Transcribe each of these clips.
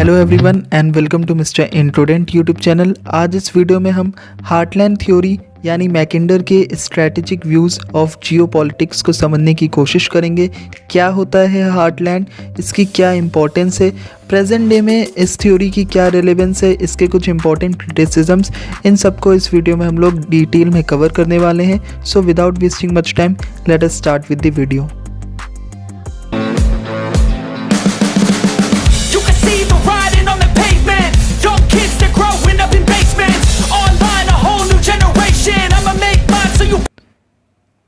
Hello everyone and welcome to mister Introdent YouTube channel. आज इस video में हम हार्टलैंड थ्योरी यानी मैकिंडर के स्ट्रैटेजिक व्यूज़ ऑफ जियोपॉलिटिक्स को समझने की कोशिश करेंगे। क्या होता है हार्टलैंड, इसकी क्या इंपॉर्टेंस है, प्रेजेंट डे में इस थ्योरी की क्या रिलेवेंस है, इसके कुछ इंपॉर्टेंट क्रिटिसिजम्स, इन सबको इस वीडियो में हम लोग डिटेल में कवर करने वाले हैं। So without wasting much time let us start with the video.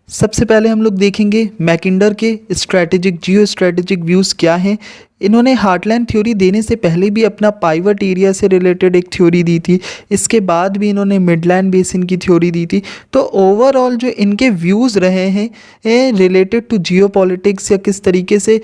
सबसे पहले हम लोग देखेंगे मैकिंडर के जियो स्ट्रैटेजिक व्यूज़ क्या हैं। इन्होंने हार्टलैंड थ्योरी देने से पहले भी अपना पाइवट एरिया से रिलेटेड एक थ्योरी दी थी, इसके बाद भी इन्होंने मिडलैंड बेसिन की थ्योरी दी थी। तो ओवरऑल जो इनके व्यूज़ रहे हैं रिलेटेड टू जियो पॉलिटिक्स या किस तरीके से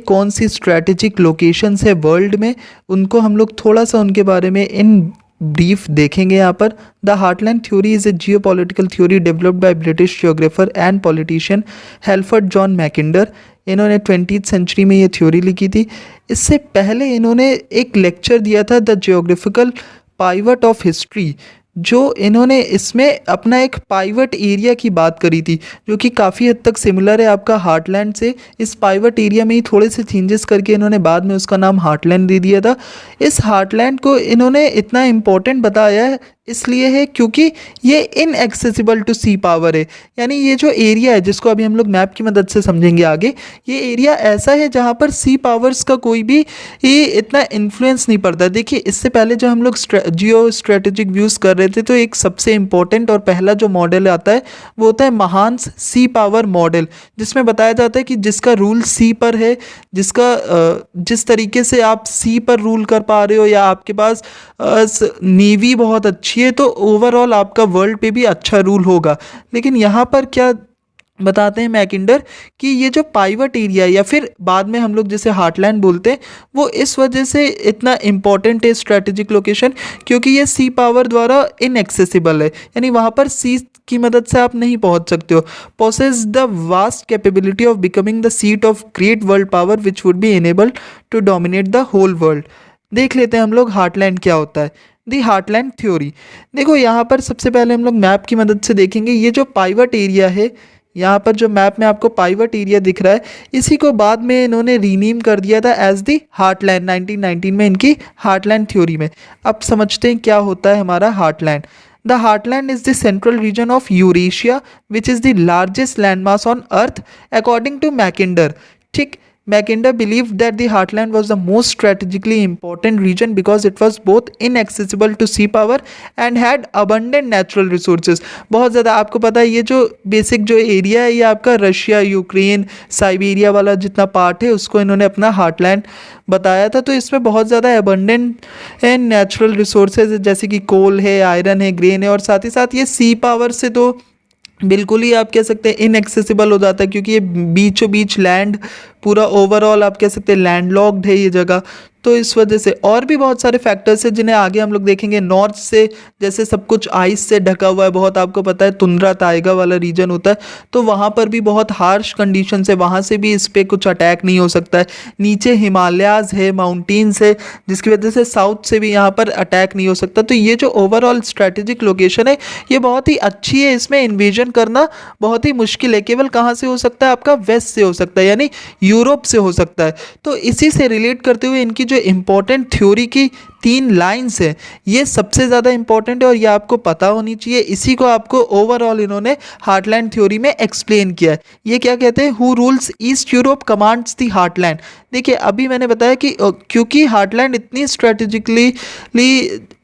कौन सी स्ट्रैटेजिक लोकेशंस है वर्ल्ड में, उनको हम लोग थोड़ा सा उनके बारे में इन ब्रीफ देखेंगे। यहाँ पर the heartland theory is a geopolitical theory developed by British geographer and politician Halford John Mackinder. इन्होंने 20th सेंचुरी में ये थ्योरी लिखी थी। इससे पहले इन्होंने एक लेक्चर दिया था the geographical pivot of history, जो इन्होंने इसमें अपना एक पाइवट एरिया की बात करी थी, जो कि काफ़ी हद तक सिमिलर है आपका हार्टलैंड से। इस पाइवट एरिया में ही थोड़े से चेंजेस करके इन्होंने बाद में उसका नाम हार्टलैंड दे दिया था। इस हार्टलैंड को इन्होंने इतना इम्पोर्टेंट बताया है इसलिए है क्योंकि ये इनएक्सेसिबल टू सी पावर है, यानी ये जो एरिया है जिसको अभी हम लोग मैप की मदद से समझेंगे आगे, ये एरिया ऐसा है जहाँ पर सी पावर्स का कोई भी इतना इन्फ्लुएंस नहीं पड़ता। देखिए, इससे पहले जब हम लोग जियो स्ट्रेटेजिक व्यूज़ कर रहे थे तो एक सबसे इम्पोर्टेंट और पहला जो मॉडल आता है वो होता है महान्स सी पावर मॉडल, जिसमें बताया जाता है कि जिसका रूल सी पर है, जिस तरीके से आप सी पर रूल कर पा रहे हो या आपके पास नेवी बहुत अच्छी है तो ओवरऑल आपका वर्ल्ड पे भी अच्छा रूल होगा। लेकिन यहाँ पर क्या बताते हैं मैकिंडर कि ये जो पाइवट एरिया या फिर बाद में हम लोग जैसे हार्टलैंड बोलते हैं, वो इस वजह से इतना इम्पॉर्टेंट है स्ट्रैटेजिक लोकेशन क्योंकि ये सी पावर द्वारा इनएक्सेसिबल है, यानी वहाँ पर सी की मदद से आप नहीं पहुँच सकते हो। Possess the vast capability of becoming the seat of great world power which would be enable to dominate the whole world. देख लेते हैं हम लोग हार्टलैंड क्या होता है। दी हार्टलैंड थ्योरी, देखो यहाँ पर सबसे पहले हम लोग मैप की मदद से देखेंगे। ये जो पाइवट एरिया है, यहाँ पर जो मैप में आपको पाइवट एरिया दिख रहा है, इसी को बाद में इन्होंने रीनेम कर दिया था एज दी हार्टलैंड 1919 में इनकी हार्टलैंड थ्योरी में। अब समझते हैं क्या होता है हमारा heartland. The heartland is the central region of Eurasia which is the largest landmass on earth according to Mackinder. ठीक, Mackinder believed that the heartland was the most strategically important region because it was both inaccessible to sea power and had abundant natural resources। बहुत ज़्यादा आपको पता है ये जो basic जो area है ये आपका रशिया, यूक्रेन, साइबेरिया वाला जितना पार्ट है उसको इन्होंने अपना हार्टलैंड बताया था। तो इसमें बहुत ज़्यादा अबंडेंट एंड नेचुरल रिसोर्सेज जैसे कि कोल है, आयरन है, ग्रेन है, और साथ ही साथ ये सी पावर से तो बिल्कुल ही आप कह सकते हैं इनएक्सेसिबल हो जाता है क्योंकि ये बीचों बीच लैंड पूरा ओवरऑल आप कह सकते हैं लैंडलॉक्ड है ये जगह। तो इस वजह से और भी बहुत सारे फैक्टर्स हैं जिन्हें आगे हम लोग देखेंगे। नॉर्थ से जैसे सब कुछ आइस से ढका हुआ है, बहुत आपको पता है तुंद्रा ताइगा वाला रीजन होता है, तो वहाँ पर भी बहुत हार्श कंडीशंस है, वहाँ से भी इस पर कुछ अटैक नहीं हो सकता है। नीचे हिमालयाज है, माउंटेन्स है, जिसकी वजह से साउथ से भी यहाँ पर अटैक नहीं हो सकता। तो ये जो ओवरऑल स्ट्रैटेजिक लोकेशन है ये बहुत ही अच्छी है, इसमें इन्वेजन करना बहुत ही मुश्किल है। केवल कहाँ से हो सकता है, आपका वेस्ट से हो सकता है, यानी यूरोप से हो सकता है। तो इसी से रिलेट करते हुए इनकी जो इंपॉर्टेंट थ्योरी की 3 लाइन्स है ये सबसे ज़्यादा इंपॉर्टेंट है और ये आपको पता होनी चाहिए। इसी को आपको ओवरऑल इन्होंने हार्टलैंड थ्योरी में एक्सप्लेन किया है। ये क्या कहते हैं, who rules east Europe commands the heartland. देखिए, अभी मैंने बताया कि क्योंकि हार्टलैंड इतनी स्ट्रेटेजिकली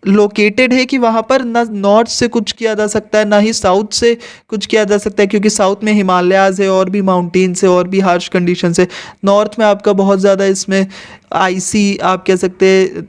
लोकेटेड है कि वहाँ पर ना नॉर्थ से कुछ किया जा सकता है ना ही साउथ से कुछ किया जा सकता है, क्योंकि साउथ में हिमालयाज है और भी माउंटेन्स है और भी हार्श कंडीशंस है। नॉर्थ में आपका बहुत ज़्यादा इसमें आइसी आप कह सकते हैं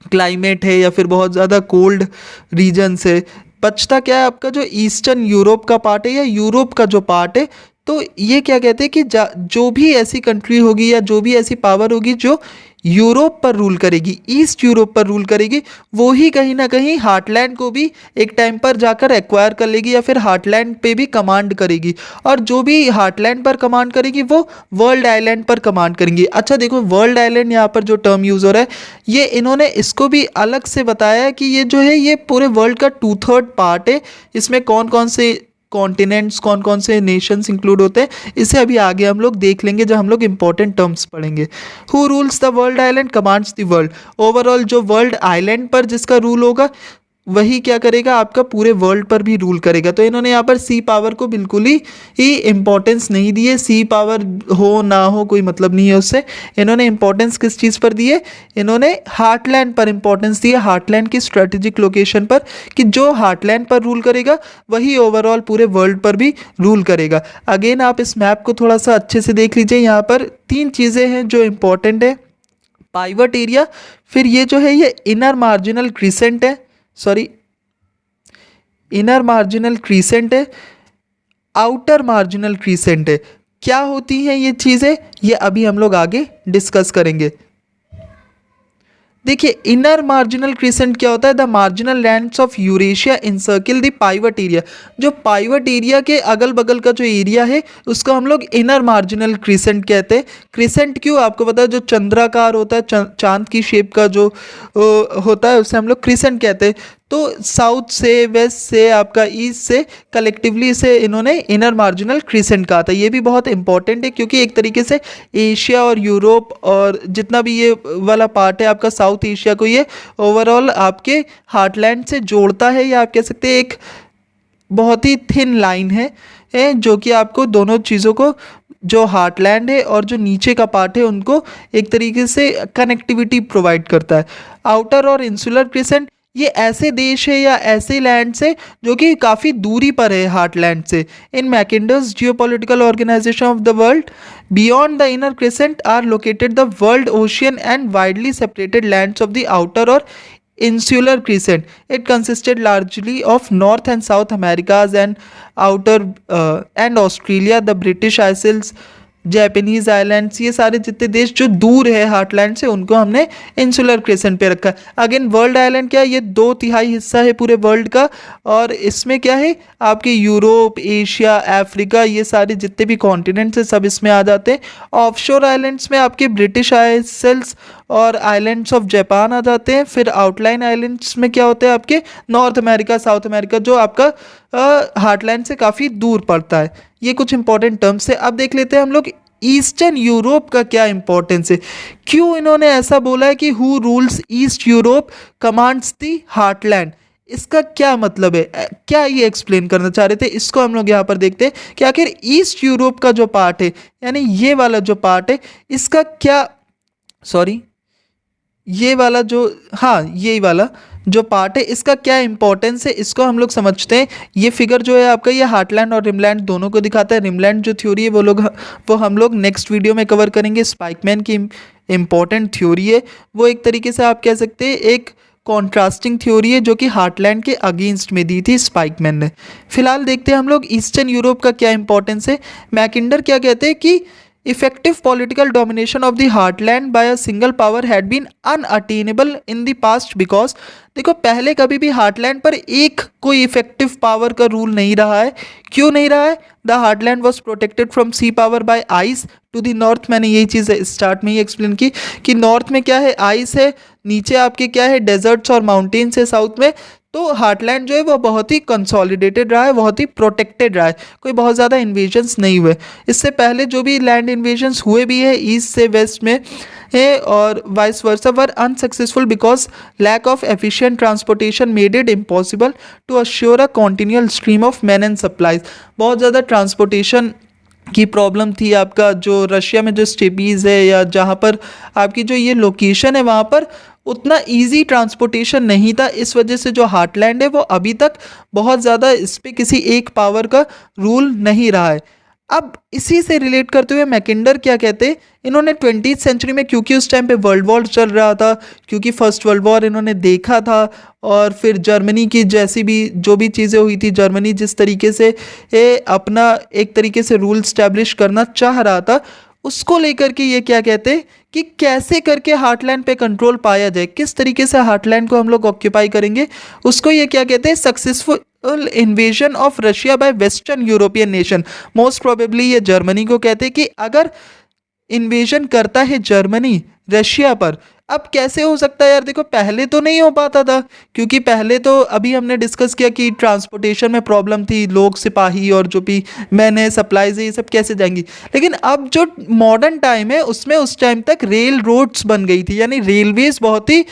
क्लाइमेट है या फिर बहुत ज़्यादा कोल्ड रीजन से। बचता क्या है, आपका जो ईस्टर्न यूरोप का पार्ट है या यूरोप का जो पार्ट है, तो ये क्या कहते हैं कि जो भी ऐसी कंट्री होगी या जो भी ऐसी पावर होगी जो यूरोप पर रूल करेगी, ईस्ट यूरोप पर रूल करेगी, वो ही कहीं ना कहीं हार्टलैंड को भी एक टाइम पर जाकर एक्वायर कर लेगी या फिर हार्टलैंड पे भी कमांड करेगी। और जो भी हार्टलैंड पर कमांड करेगी वो वर्ल्ड आइलैंड पर कमांड करेंगी। अच्छा देखो, वर्ल्ड आइलैंड यहाँ पर जो टर्म यूज़ हो रहा है, ये इन्होंने इसको भी अलग से बताया है कि ये जो है ये पूरे वर्ल्ड का 2/3 पार्ट है। इसमें कौन कौन से कॉन्टिनेंट्स, कौन कौन से नेशंस इंक्लूड होते हैं, इसे अभी आगे हम लोग देख लेंगे जब हम लोग इंपॉर्टेंट टर्म्स पढ़ेंगे। Who rules the world island commands the world. Overall जो वर्ल्ड आइलैंड पर जिसका रूल होगा वही क्या करेगा, आपका पूरे वर्ल्ड पर भी रूल करेगा। तो इन्होंने यहाँ पर सी पावर को बिल्कुल ही इंपॉर्टेंस नहीं दी है। सी पावर हो ना हो कोई मतलब नहीं है उससे। इन्होंने इंपॉर्टेंस किस चीज़ पर दी है, इन्होंने हार्टलैंड पर इंपॉर्टेंस दी है, हार्टलैंड की स्ट्रेटेजिक लोकेशन पर, कि जो हार्टलैंड पर रूल करेगा वही ओवरऑल पूरे वर्ल्ड पर भी रूल करेगा। अगेन आप इस मैप को थोड़ा सा अच्छे से देख लीजिए। यहाँ पर 3 चीज़ें हैं जो इंपॉर्टेंट है। पाइवट एरिया, फिर ये जो है ये इनर मार्जिनल क्रीसेंट है, सॉरी इनर मार्जिनल क्रीसेंट है, आउटर मार्जिनल क्रीसेंट है। क्या होती हैं ये चीज़ें, ये अभी हम लोग आगे डिस्कस करेंगे। देखिए, इनर मार्जिनल क्रीसेंट क्या होता है, the marginal lands of Eurasia encircle the pivot area. जो पाइवट एरिया के अगल बगल का जो एरिया है उसको हम लोग इनर मार्जिनल क्रीसेंट कहते हैं। क्रीसेंट क्यों, आपको पता है जो चंद्राकार होता है, चांद की शेप का जो होता है उसे हम लोग क्रीसेंट कहते हैं। तो साउथ से, वेस्ट से, आपका ईस्ट से, कलेक्टिवली इसे इन्होंने इनर मार्जिनल क्रीसेंट कहा था। ये भी बहुत इंपॉर्टेंट है क्योंकि एक तरीके से एशिया और यूरोप और जितना भी ये वाला पार्ट है आपका साउथ एशिया को, ये ओवरऑल आपके हार्टलैंड से जोड़ता है, या आप कह सकते हैं एक बहुत ही थिन लाइन है जो कि आपको दोनों चीज़ों को, जो हार्टलैंड है और जो नीचे का पार्ट है, उनको एक तरीके से कनेक्टिविटी प्रोवाइड करता है। आउटर और इंसुलर क्रीसेंट, ये ऐसे देश है या ऐसे लैंड से जो कि काफ़ी दूरी पर है हार्टलैंड से। In Mackinder's geopolitical organization of the world, beyond the inner crescent are located the world ocean and widely separated lands of the outer or insular crescent. It consisted largely of North and South Americas and outer and Australia, the British Isles, Japanese islands, ये सारे जितने देश जो दूर है heartland से उनको हमने इंसुलर क्रेसेंट पे रखा है। अगेन वर्ल्ड आइलैंड क्या है, ये 2/3 हिस्सा है पूरे वर्ल्ड का, और इसमें क्या है आपके यूरोप, एशिया, अफ्रीका, ये सारे जितने भी कॉन्टिनेंट्स हैं सब इसमें आ जाते हैं। ऑफशोर आइलैंड्स में आपके ब्रिटिश आइसल्स और आइलैंड्स ऑफ जापान आ जाते हैं। फिर आउटलाइन आइलैंड्स में क्या होते हैं आपके नॉर्थ अमेरिका, साउथ अमेरिका, जो आपका हार्टलैंड से काफ़ी दूर पड़ता है। ये कुछ इंपॉर्टेंट टर्म्स है। अब देख लेते हैं हम लोग ईस्टर्न यूरोप का क्या इंपॉर्टेंस है, क्यों इन्होंने ऐसा बोला है कि who rules east Europe commands the heartland. इसका क्या मतलब है, क्या ये एक्सप्लेन करना चाह रहे थे, इसको हम लोग यहाँ पर देखते हैं कि आखिर ईस्ट यूरोप का जो पार्ट है, यानी ये वाला जो पार्ट है, इसका क्या, सॉरी ये वाला जो, हाँ यही वाला जो पार्ट है, इसका क्या इंपॉर्टेंस है, इसको हम लोग समझते हैं। ये फिगर जो है आपका, ये हार्टलैंड और रिमलैंड दोनों को दिखाता है। रिमलैंड जो थ्योरी है वो हम लोग नेक्स्ट वीडियो में कवर करेंगे। स्पाइकमैन की इंपॉर्टेंट थ्योरी है वो, एक तरीके से आप कह सकते हैं एक कॉन्ट्रास्टिंग थ्योरी है जो कि हार्टलैंड के अगेंस्ट में दी थी स्पाइकमैन ने। फिलहाल देखते हैं हम लोग ईस्टर्न यूरोप का क्या इंपॉर्टेंस है। मैकिंडर क्या कहते हैं कि effective political domination of the heartland by a single power had been unattainable in the past because, देखो पहले कभी भी हार्टलैंड पर एक कोई इफेक्टिव पावर का रूल नहीं रहा है। क्यों नहीं रहा है, the heartland was protected from sea power by ice to the north. मैंने यही चीज़ स्टार्ट में ही एक्सप्लेन की कि नॉर्थ में क्या है, आइस है, नीचे आपके क्या है, डेजर्ट्स और माउंटेन्स है साउथ में। तो हार्टलैंड जो है वो बहुत ही कंसोलिडेटेड रहा है, बहुत ही प्रोटेक्टेड रहा है, कोई बहुत ज़्यादा इन्वेजन्स नहीं हुए। इससे पहले जो भी लैंड इन्वेजन्स हुए भी है ईस्ट से वेस्ट में है और vice versa, were unsuccessful because lack of efficient transportation made it impossible to assure a continual stream of man and supplies. बहुत ज़्यादा ट्रांसपोर्टेशन की प्रॉब्लम थी। आपका जो रशिया में जो स्टेपीज़ है या जहाँ पर आपकी जो ये लोकेशन है वहाँ पर उतना इजी ट्रांसपोर्टेशन नहीं था। इस वजह से जो हार्टलैंड है वो अभी तक बहुत ज़्यादा इस पर किसी एक पावर का रूल नहीं रहा है। अब इसी से रिलेट करते हुए मैकिंडर क्या कहते हैं, इन्होंने 20th सेंचुरी में, क्योंकि उस टाइम पे वर्ल्ड वॉर चल रहा था, क्योंकि फर्स्ट वर्ल्ड वॉर इन्होंने देखा था, और फिर जर्मनी की जैसी भी जो भी चीज़ें हुई थी, जर्मनी जिस तरीके से अपना एक तरीके से रूल स्टैब्लिश करना चाह रहा था, उसको लेकर के ये क्या कहते हैं कि कैसे करके हार्टलैंड पे कंट्रोल पाया जाए, किस तरीके से हार्टलैंड को हम लोग ऑक्यूपाई करेंगे, उसको ये क्या कहते हैं, successful invasion of Russia bye western European nation. Most probably ये जर्मनी को कहते हैं कि अगर इन्वेजन करता है जर्मनी रशिया पर, अब कैसे हो सकता है यार, देखो पहले तो नहीं हो पाता था, क्योंकि पहले तो अभी हमने डिस्कस किया कि ट्रांसपोर्टेशन में प्रॉब्लम थी, लोग सिपाही और जो भी मैन है, सप्लाईज है, ये सब कैसे जाएंगी। लेकिन अब जो मॉडर्न टाइम है उसमें उस टाइम तक रेल रोड्स बन गई थी, यानी रेलवेज बहुत ही,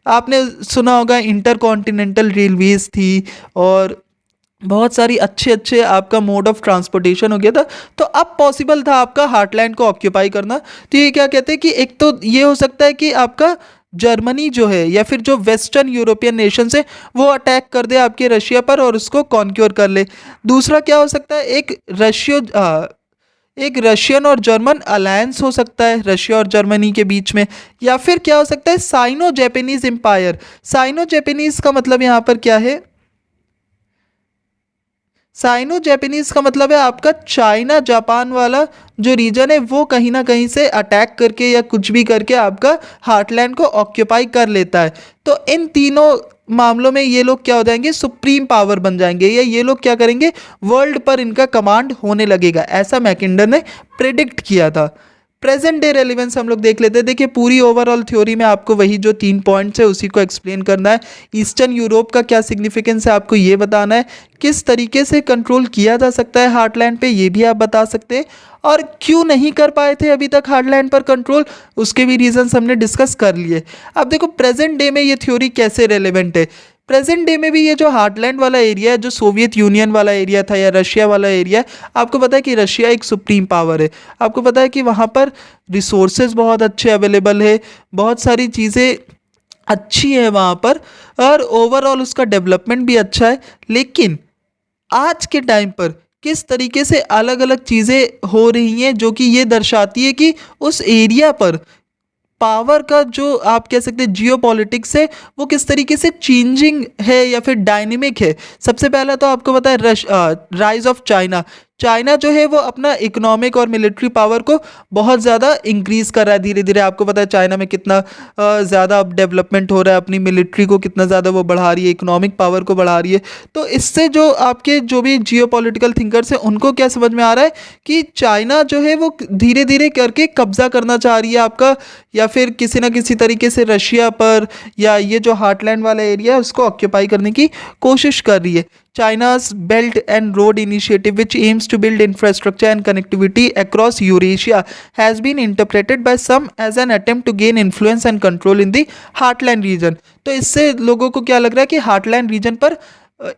आपने सुना होगा इंटर कॉन्टिनेंटल रेलवेज थी, और बहुत सारी अच्छे अच्छे आपका मोड ऑफ ट्रांसपोर्टेशन हो गया था। तो अब पॉसिबल था आपका हार्टलैंड को ऑक्यूपाई करना। तो ये क्या कहते हैं कि एक तो ये हो सकता है कि आपका जर्मनी जो है या फिर जो वेस्टर्न यूरोपियन नेशंस है वो अटैक कर दे आपके रशिया पर और उसको कॉन्क्योर कर ले। दूसरा क्या हो सकता है, एक रशियन और जर्मन अलायंस हो सकता है रशिया और जर्मनी के बीच में। या फिर क्या हो सकता है, Sino Japanese empire. Sino Japanese का मतलब यहाँ पर क्या है, साइनो जैपनीज का मतलब है आपका चाइना जापान वाला जो रीजन है वो कहीं ना कहीं से अटैक करके या कुछ भी करके आपका हार्टलैंड को ऑक्यूपाई कर लेता है। तो इन तीनों मामलों में ये लोग क्या हो जाएंगे, सुप्रीम पावर बन जाएंगे, या ये लोग क्या करेंगे, वर्ल्ड पर इनका कमांड होने लगेगा, ऐसा मैकिंडर ने प्रेडिक्ट किया था। प्रेजेंट डे रेलिवेंस हम लोग देख लेते हैं। देखिए पूरी ओवरऑल थ्योरी में आपको वही जो 3 पॉइंट्स है उसी को एक्सप्लेन करना है। ईस्टर्न यूरोप का क्या सिग्निफिकेंस है आपको ये बताना है, किस तरीके से कंट्रोल किया जा सकता है हार्टलैंड पे ये भी आप बता सकते हैं, और क्यों नहीं कर पाए थे अभी तक हार्टलैंड पर कंट्रोल, उसके भी रीजंस हमने डिस्कस कर लिए। अब देखो प्रेजेंट डे में ये थ्योरी कैसे रेलेवेंट है। प्रेजेंट डे में भी ये जो हार्टलैंड वाला एरिया है, जो सोवियत यूनियन वाला एरिया था या रशिया वाला एरिया, आपको पता है कि रशिया एक सुप्रीम पावर है, आपको पता है कि वहाँ पर रिसोर्सेज बहुत अच्छे अवेलेबल है, बहुत सारी चीज़ें अच्छी है वहाँ पर, और ओवरऑल उसका डेवलपमेंट भी अच्छा है। लेकिन आज के टाइम पर किस तरीके से अलग अलग चीज़ें हो रही हैं जो कि ये दर्शाती है कि उस एरिया पर पावर का जो आप कह सकते हैं जियो पॉलिटिक्स है वो किस तरीके से चेंजिंग है या फिर डायनेमिक है। सबसे पहला तो आपको पता है राइज ऑफ चाइना। चाइना जो है वो अपना इकोनॉमिक और मिलिट्री पावर को बहुत ज़्यादा इंक्रीज कर रहा है धीरे धीरे। आपको पता है चाइना में कितना ज़्यादा अब डेवलपमेंट हो रहा है, अपनी मिलिट्री को कितना ज़्यादा वो बढ़ा रही है, इकोनॉमिक पावर को बढ़ा रही है। तो इससे जो आपके जो भी जियो पॉलिटिकल थिंकर्स हैं उनको क्या समझ में आ रहा है कि चाइना जो है वो धीरे धीरे करके कब्जा करना चाह रही है आपका, या फिर किसी ना किसी तरीके से रशिया पर या ये जो हार्टलैंड वाला एरिया है उसको ऑक्यूपाई करने की कोशिश कर रही है। China's Belt and Road Initiative, which aims to build infrastructure and connectivity across Eurasia, has been interpreted by some as an attempt to gain influence and control in the heartland region. तो इससे लोगों को क्या लग रहा है कि heartland reason पर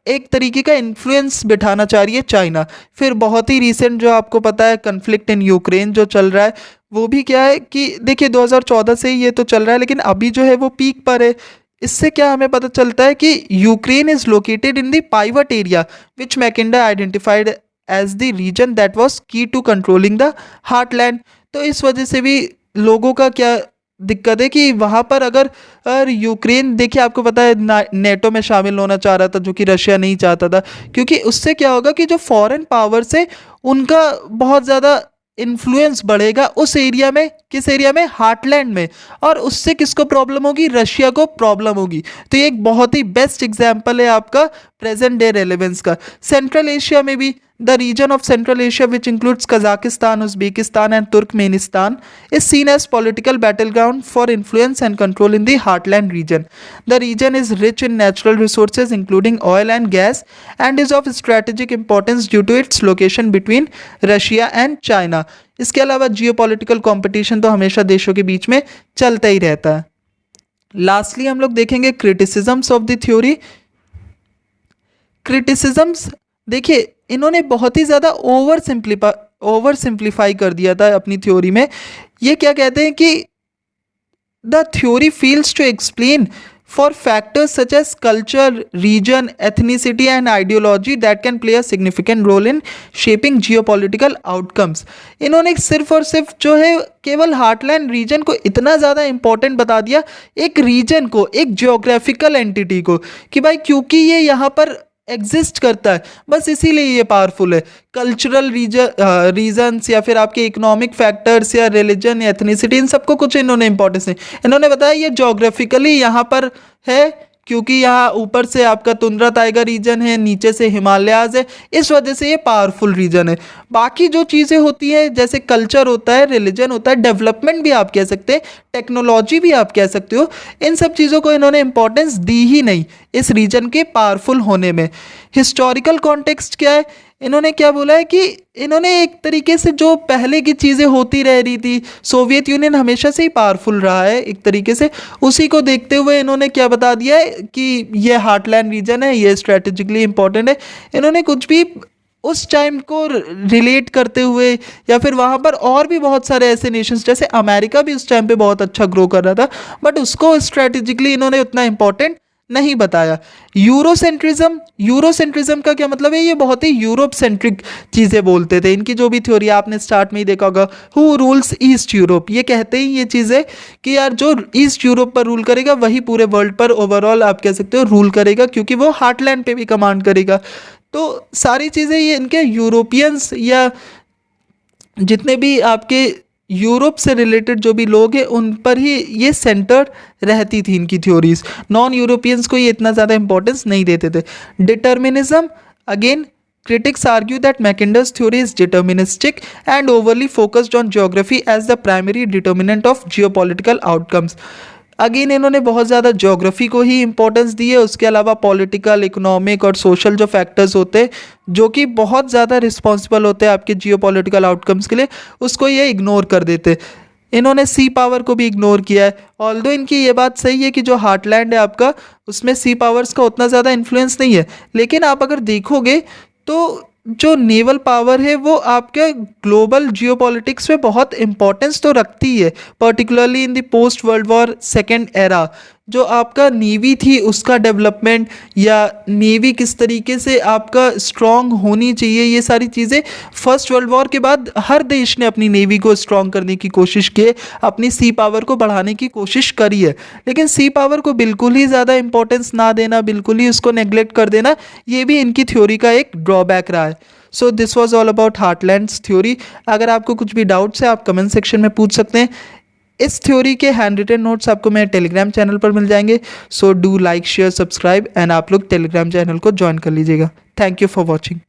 एक तरीके का इन्फ्लुएंस बिठाना चाह रही है चाइना। फिर बहुत ही रिसेंट जो आपको पता है कन्फ्लिक्ट इन यूक्रेन जो चल रहा है, वो भी क्या है कि देखिए 2014 से ही ये तो चल रहा है, लेकिन अभी जो है वो पीक पर है। इससे क्या हमें पता चलता है कि Ukraine is located in the pivot area which Mackinder identified as the region that was key to controlling the heartland. तो इस वजह से भी लोगों का क्या दिक्कत है कि वहाँ पर अगर यूक्रेन, देखिए आपको पता है नेटो में शामिल होना चाह रहा था जो कि रशिया नहीं चाहता था, क्योंकि उससे क्या होगा कि जो फॉरेन पावर्स है उनका बहुत ज़्यादा इन्फ्लुएंस बढ़ेगा उस एरिया में। किस एरिया में? हार्टलैंड में। और उससे किसको प्रॉब्लम होगी? रशिया को प्रॉब्लम होगी। तो ये एक बहुत ही बेस्ट एग्जांपल है आपका प्रेजेंट डे रेलेवेंस का। सेंट्रल एशिया में भी the region of Central Asia which includes Kazakhstan, Uzbekistan and Turkmenistan is seen as political battleground for influence and control in the heartland region. The region is rich in natural resources including oil and gas and is of strategic importance due to its location between Russia and China. इसके अलावा geopolitical competition तो हमेशा देशों के बीच में चलता ही रहता है। लास्टली हम लोग देखेंगे criticisms of the theory. Criticisms देखिए इन्होंने बहुत ही ज़्यादा ओवर सिंप्लीफाई कर दिया था अपनी थ्योरी में। ये क्या कहते हैं कि the theory fails to explain for factors such as culture, region, ethnicity and ideology that can play a significant role in shaping geopolitical outcomes। इन्होंने सिर्फ और सिर्फ जो है केवल हार्टलैंड रीजन को इतना ज़्यादा इंपॉर्टेंट बता दिया, एक रीजन को, एक जियोग्राफिकल एंटिटी को, कि भाई क्योंकि ये यहाँ पर एग्जिस्ट करता है बस इसीलिए ये पावरफुल है। कल्चरल रीजन्स या फिर आपके इकोनॉमिक फैक्टर्स या रिलीजन या एथनिसिटी, इन सबको कुछ इन्होंने इंपॉर्टेंस नहीं, इन्होंने बताया ये जोग्राफिकली यहाँ पर है क्योंकि यहाँ ऊपर से आपका तुंद्रा टाइगर रीजन है, नीचे से हिमालयाज है, इस वजह से ये पावरफुल रीजन है। बाकी जो चीज़ें होती हैं जैसे कल्चर होता है, रिलीजन होता है, डेवलपमेंट भी आप कह सकते हैं, टेक्नोलॉजी भी आप कह सकते हो, इन सब चीज़ों को इन्होंने इंपॉर्टेंस दी ही नहीं इस रीजन के पावरफुल होने में। हिस्टोरिकल कॉन्टेक्स्ट क्या है, इन्होंने क्या बोला है कि इन्होंने एक तरीके से जो पहले की चीज़ें होती रह रही थी, सोवियत यूनियन हमेशा से ही पावरफुल रहा है एक तरीके से, उसी को देखते हुए इन्होंने क्या बता दिया है कि ये हार्टलैंड रीजन है, ये स्ट्रेटेजिकली इंपॉर्टेंट है। इन्होंने कुछ भी उस टाइम को रिलेट करते हुए या फिर वहाँ पर और भी बहुत सारे ऐसे नेशंस, जैसे अमेरिका भी उस टाइम पे बहुत अच्छा ग्रो कर रहा था, बट उसको स्ट्रेटेजिकली इन्होंने उतना इंपॉर्टेंट नहीं बताया। यूरोसेंट्रिज्म का क्या मतलब है, ये बहुत ही यूरोप सेंट्रिक चीज़ें बोलते थे। इनकी जो भी थ्योरी आपने स्टार्ट में ही देखा होगा, हु रूल्स ईस्ट यूरोप, ये कहते ही ये चीज़ें कि यार जो ईस्ट यूरोप पर रूल करेगा वही पूरे वर्ल्ड पर ओवरऑल आप कह सकते हो रूल करेगा, क्योंकि वो हार्टलैंड पे भी कमांड करेगा। तो सारी चीज़ें ये इनके यूरोपियंस या जितने भी आपके यूरोप से रिलेटेड जो भी लोग हैं उन पर ही ये सेंटर रहती थी इनकी थ्योरीज। नॉन यूरोपियंस को ये इतना ज़्यादा इंपॉर्टेंस नहीं देते थे। Determinism, again critics argue that Mackinder's theory is deterministic and overly focused on geography as the primary determinant of geopolitical outcomes। Again इन्होंने बहुत ज़्यादा ज्योग्राफी को ही इंपॉर्टेंस दी है, उसके अलावा पॉलिटिकल, इकोनॉमिक और सोशल जो फैक्टर्स होते हैं जो कि बहुत ज़्यादा रिस्पॉन्सिबल होते हैं आपके जियोपॉलिटिकल आउटकम्स के लिए, उसको ये इग्नोर कर देते। इन्होंने सी पावर को भी इग्नोर किया है। ऑल्दो इनकी ये बात सही है कि जो हार्टलैंड है आपका, उसमें सी पावर्स का उतना ज़्यादा इन्फ्लुएंस नहीं है, लेकिन आप अगर देखोगे तो जो नेवल पावर है वो आपके ग्लोबल जियोपॉलिटिक्स में बहुत इंपॉर्टेंस तो रखती है, particularly in the post world war second era. जो आपका नेवी थी उसका डेवलपमेंट या नेवी किस तरीके से आपका स्ट्रॉन्ग होनी चाहिए, ये सारी चीज़ें फर्स्ट वर्ल्ड वॉर के बाद हर देश ने अपनी नेवी को स्ट्रॉन्ग करने की कोशिश की, अपनी सी पावर को बढ़ाने की कोशिश करी है। लेकिन सी पावर को बिल्कुल ही ज़्यादा इंपॉर्टेंस ना देना, बिल्कुल ही उसको नेग्लेक्ट कर देना, ये भी इनकी थ्योरी का एक ड्रॉबैक रहा है। So this was all about heartland's theory. अगर आपको कुछ भी डाउट्स है आप कमेंट सेक्शन में पूछ सकते हैं। इस थ्योरी के हैंड रिटन नोट्स आपको मेरे टेलीग्राम चैनल पर मिल जाएंगे। So do like, share, subscribe and आप लोग टेलीग्राम चैनल को ज्वाइन कर लीजिएगा। Thank you for watching.